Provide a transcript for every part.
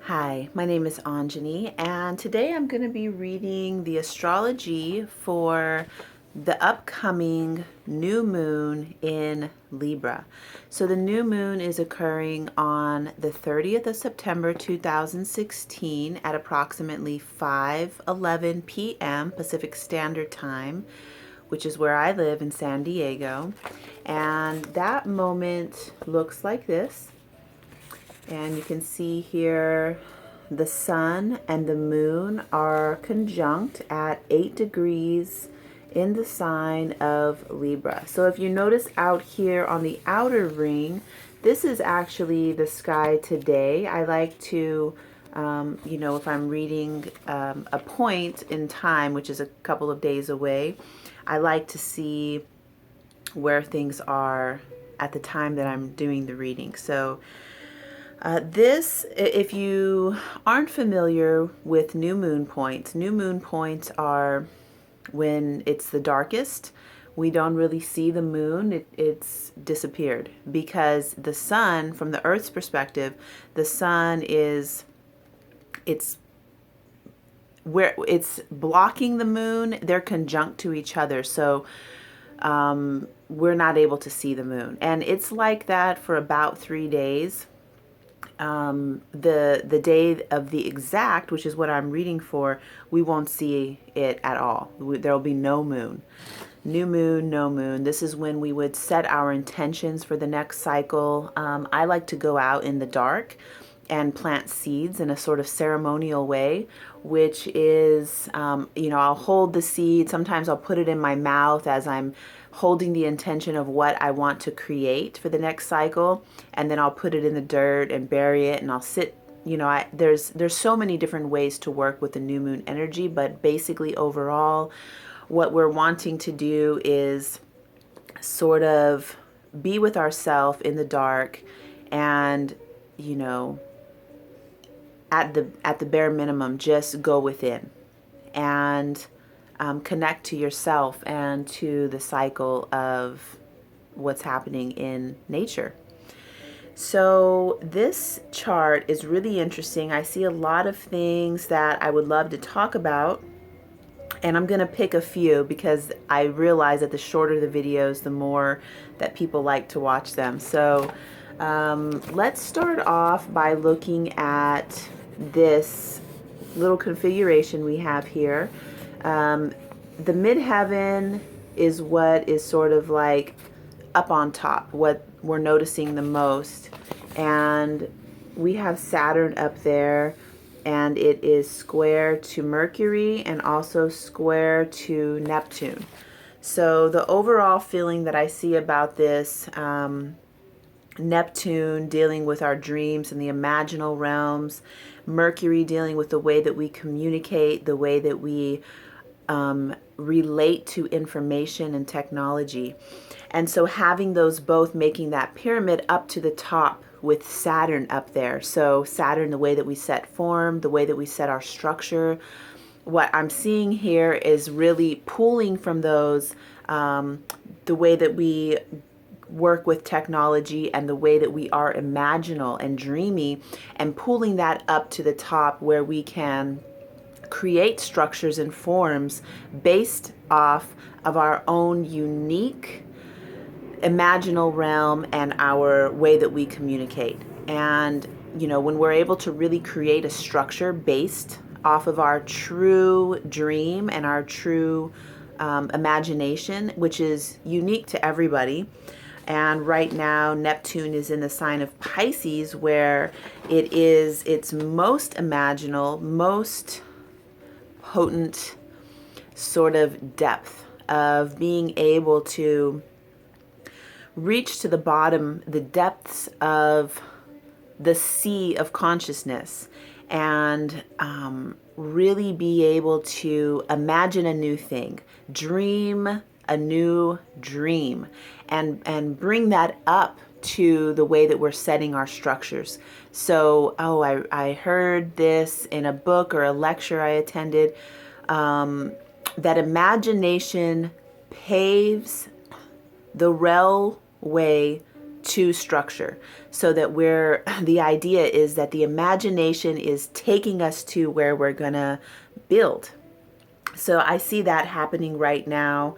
Hi, my name is Anjani, and today I'm going to be reading the astrology for the upcoming new moon in Libra. So the new moon is occurring on the 30th of September 2016 at approximately 5:11 p.m. Pacific Standard Time, which is where I live in San Diego. And that moment looks like this. And you can see here the sun and the moon are conjunct at 8 degrees in the sign of Libra. So if you notice out here on the outer ring, this is actually the sky today. I like to, if I'm reading a point in time, which is a couple of days away, I like to see where things are at the time that I'm doing the reading. So if you aren't familiar with new moon points are when it's the darkest. We don't really see the moon. It's disappeared because the sun, from the Earth's perspective, the sun it's where it's blocking the moon. They're conjunct to each other. So we're not able to see the moon. And it's like that for about 3 days. The day of the exact, which is what I'm reading for, we won't see it at all. There will be no moon. New moon, no moon. This is when we would set our intentions for the next cycle. I like to go out in the dark and plant seeds in a sort of ceremonial way, which is, I'll hold the seed. Sometimes I'll put it in my mouth as I'm holding the intention of what I want to create for the next cycle. And then I'll put it in the dirt and bury it, and I'll sit, there's so many different ways to work with the new moon energy, but basically overall, what we're wanting to do is sort of be with ourselves in the dark and, at the bare minimum, just go within and connect to yourself and to the cycle of what's happening in nature. So this chart is really interesting. I see a lot of things that I would love to talk about, and I'm going to pick a few because I realize that the shorter the videos, the more that people like to watch them. So let's start off by looking at this little configuration we have here. The midheaven is what is sort of like up on top, what we're noticing the most. And we have Saturn up there, and it is square to Mercury and also square to Neptune. So the overall feeling that I see about this, Neptune dealing with our dreams and the imaginal realms, Mercury dealing with the way that we communicate, the way that we relate to information and technology. And so having those both making that pyramid up to the top with Saturn up there. So Saturn, the way that we set form, the way that we set our structure. What I'm seeing here is really pulling from those, the way that we work with technology and the way that we are imaginal and dreamy, and pulling that up to the top where we can create structures and forms based off of our own unique imaginal realm and our way that we communicate. And when we're able to really create a structure based off of our true dream and our true imagination, which is unique to everybody. And right now, Neptune is in the sign of Pisces, where it is its most imaginal, most potent sort of depth of being able to reach to the bottom, the depths of the sea of consciousness, and really be able to imagine a new thing, dream a new dream, and bring that up to the way that we're setting our structures. So, I heard this in a book or a lecture I attended, that imagination paves the railway to structure, so that the idea is that the imagination is taking us to where we're gonna build. So I see that happening right now.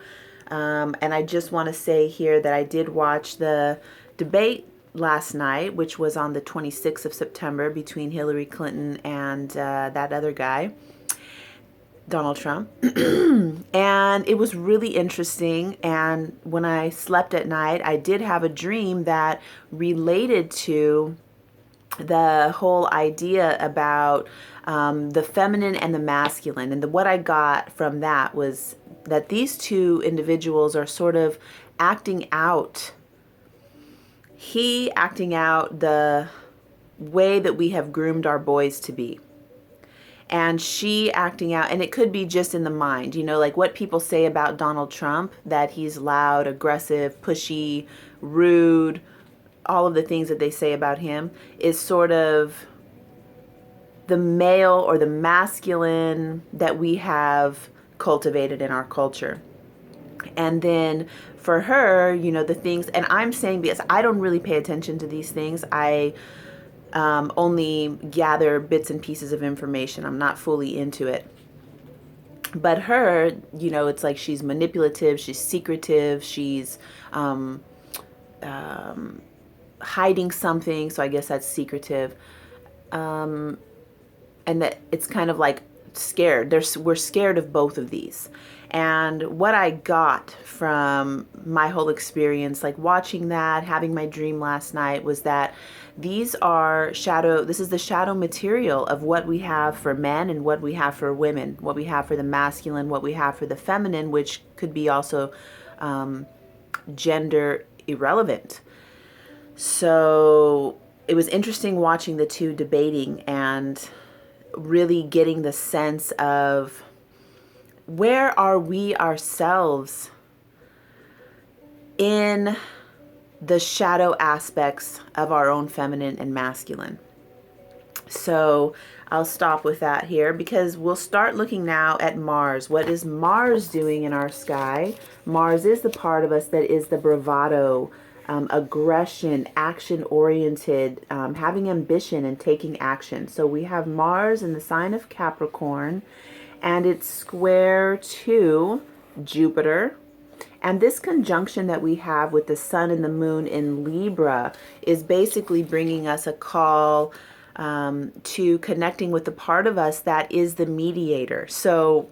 And I just want to say here that I did watch the debate last night, which was on the 26th of September between Hillary Clinton and that other guy, Donald Trump. And it was really interesting. And when I slept at night, I did have a dream that related to the whole idea about the feminine and the masculine. And what I got from that was that these two individuals are sort of acting out. He acting out the way that we have groomed our boys to be. And she acting out, and it could be just in the mind, like what people say about Donald Trump, that he's loud, aggressive, pushy, rude, all of the things that they say about him is sort of the male or the masculine that we have cultivated in our culture. And then for her, the things, and I'm saying because I don't really pay attention to these things, I only gather bits and pieces of information. I'm not fully into it. But her, it's like she's manipulative, she's secretive, she's hiding something, so I guess that's secretive. And that it's kind of like scared. We're scared of both of these. And what I got from my whole experience, like watching that, having my dream last night, was that this is the shadow material of what we have for men and what we have for women, what we have for the masculine, what we have for the feminine, which could be also gender irrelevant. So it was interesting watching the two debating and really getting the sense of where are we ourselves in the shadow aspects of our own feminine and masculine. So I'll stop with that here because we'll start looking now at Mars. What is Mars doing in our sky? Mars is the part of us that is the bravado, aggression, action-oriented, having ambition and taking action. So we have Mars in the sign of Capricorn, and it's square to Jupiter. And this conjunction that we have with the sun and the moon in Libra is basically bringing us a call to connecting with the part of us that is the mediator. So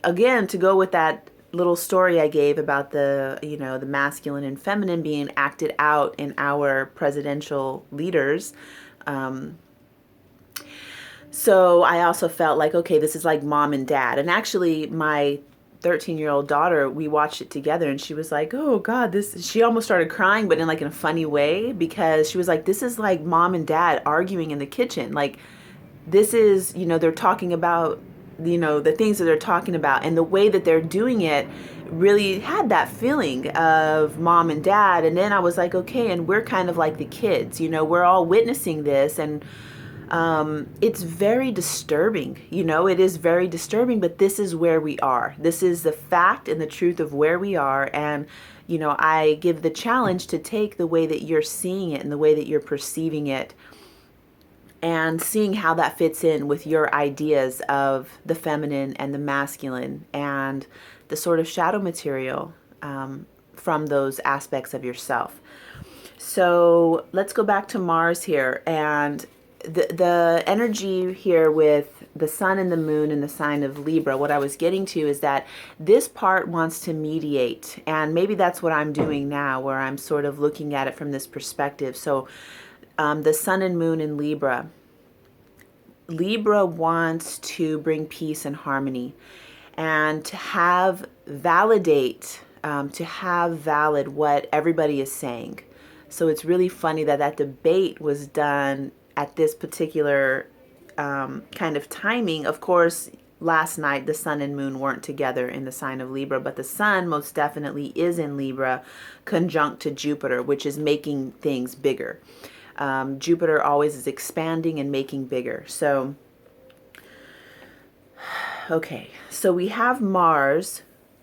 again, to go with that little story I gave about the masculine and feminine being acted out in our presidential leaders. So I also felt like, okay, this is like mom and dad. And actually my 13-year-old daughter, we watched it together and she was like, oh God, she almost started crying, but in a funny way, because she was like, this is like mom and dad arguing in the kitchen. Like this is, they're talking about, the things that they're talking about, and the way that they're doing it really had that feeling of mom and dad. And then I was like, okay, and we're kind of like the kids, we're all witnessing this, and it's very disturbing, it is very disturbing, but this is where we are. This is the fact and the truth of where we are. And, I give the challenge to take the way that you're seeing it and the way that you're perceiving it and seeing how that fits in with your ideas of the feminine and the masculine and the sort of shadow material from those aspects of yourself. So let's go back to Mars here, and the energy here with the sun and the moon in the sign of Libra. What I was getting to is that this part wants to mediate, and maybe that's what I'm doing now, where I'm sort of looking at it from this perspective. So the sun and moon in Libra. Libra wants to bring peace and harmony, and to have valid what everybody is saying. So it's really funny that debate was done at this particular kind of timing. Of course, last night the sun and moon weren't together in the sign of Libra, but the sun most definitely is in Libra, conjunct to Jupiter, which is making things bigger. Jupiter always is expanding and making bigger. So, okay, so we have Mars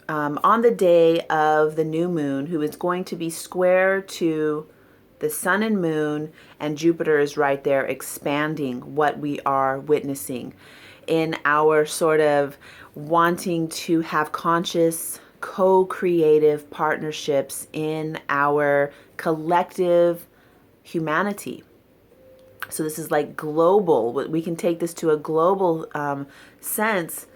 on the day of the new moon, who is going to be square to the sun and moon, and Jupiter is right there expanding what we are witnessing in our sort of wanting to have conscious, co-creative partnerships in our collective humanity. So this is like global. We can take this to a global sense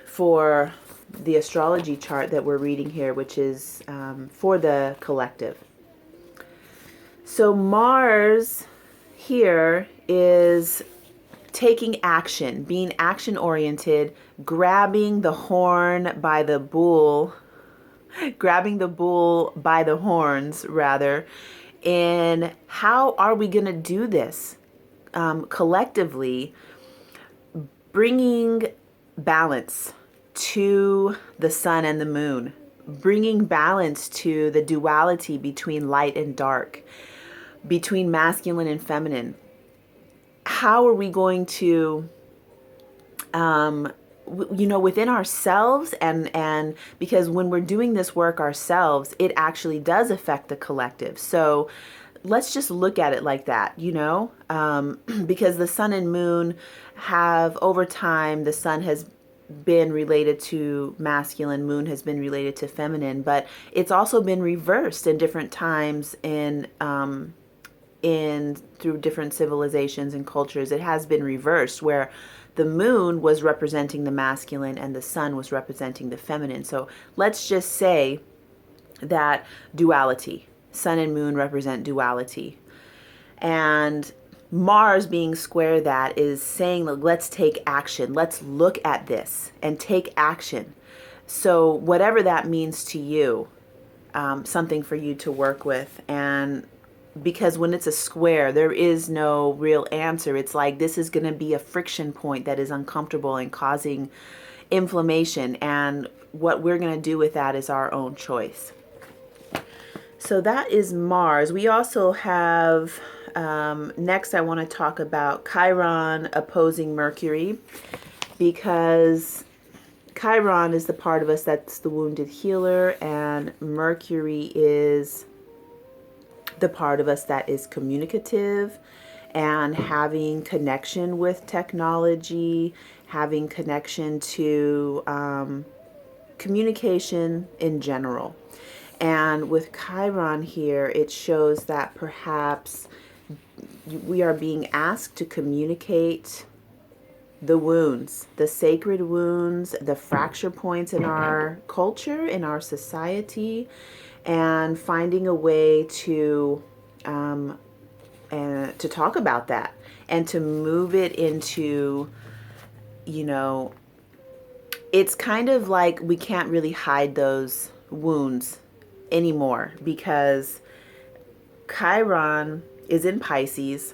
for the astrology chart that we're reading here, which is for the collective. So Mars here is taking action, being action oriented, grabbing the horn by the bull, grabbing the bull by the horns, rather, in how are we going to do this collectively, bringing balance to the sun and the moon, bringing balance to the duality between light and dark, between masculine and feminine. How are we going to, within ourselves, and because when we're doing this work ourselves, it actually does affect the collective. So let's just look at it like that, because the sun and moon have, over time, the sun has been related to masculine, moon has been related to feminine, but it's also been reversed in different times in through different civilizations and cultures. It has been reversed, where the moon was representing the masculine and the sun was representing the feminine. So let's just say that duality, sun and moon represent duality, and Mars being square that is saying, let's take action. Let's look at this and take action. So whatever that means to you, something for you to work with. And because when it's a square, there is no real answer. It's like this is going to be a friction point that is uncomfortable and causing inflammation. And what we're going to do with that is our own choice. So that is Mars. We also have, next I want to talk about Chiron opposing Mercury, because Chiron is the part of us that's the wounded healer, and Mercury is the part of us that is communicative and having connection with technology, having connection to communication in general. And with Chiron here, it shows that perhaps we are being asked to communicate the wounds, the sacred wounds, the fracture points in our culture, in our society, and finding a way to talk about that and to move it into, it's kind of like we can't really hide those wounds anymore, because Chiron is in Pisces,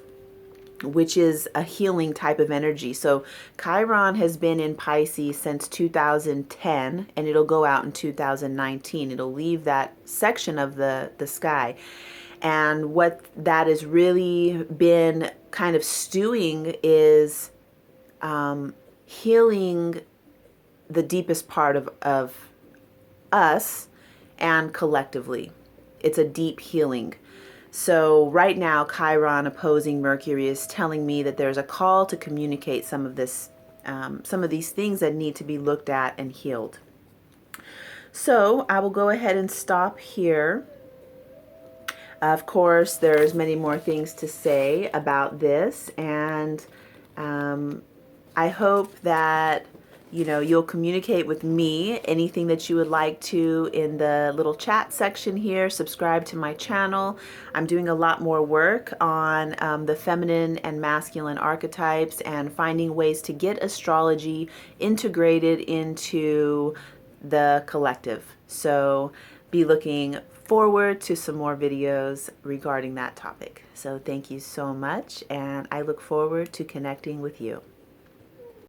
which is a healing type of energy. So Chiron has been in Pisces since 2010, and it'll go out in 2019. It'll leave that section of the sky. And what that has really been kind of stewing is healing the deepest part of us and collectively. It's a deep healing. So right now, Chiron opposing Mercury is telling me that there's a call to communicate some of this, some of these things that need to be looked at and healed. So I will go ahead and stop here. Of course, there's many more things to say about this, and I hope that you'll communicate with me anything that you would like to in the little chat section here. Subscribe to my channel. I'm doing a lot more work on the feminine and masculine archetypes and finding ways to get astrology integrated into the collective. So be looking forward to some more videos regarding that topic. So thank you so much, and I look forward to connecting with you.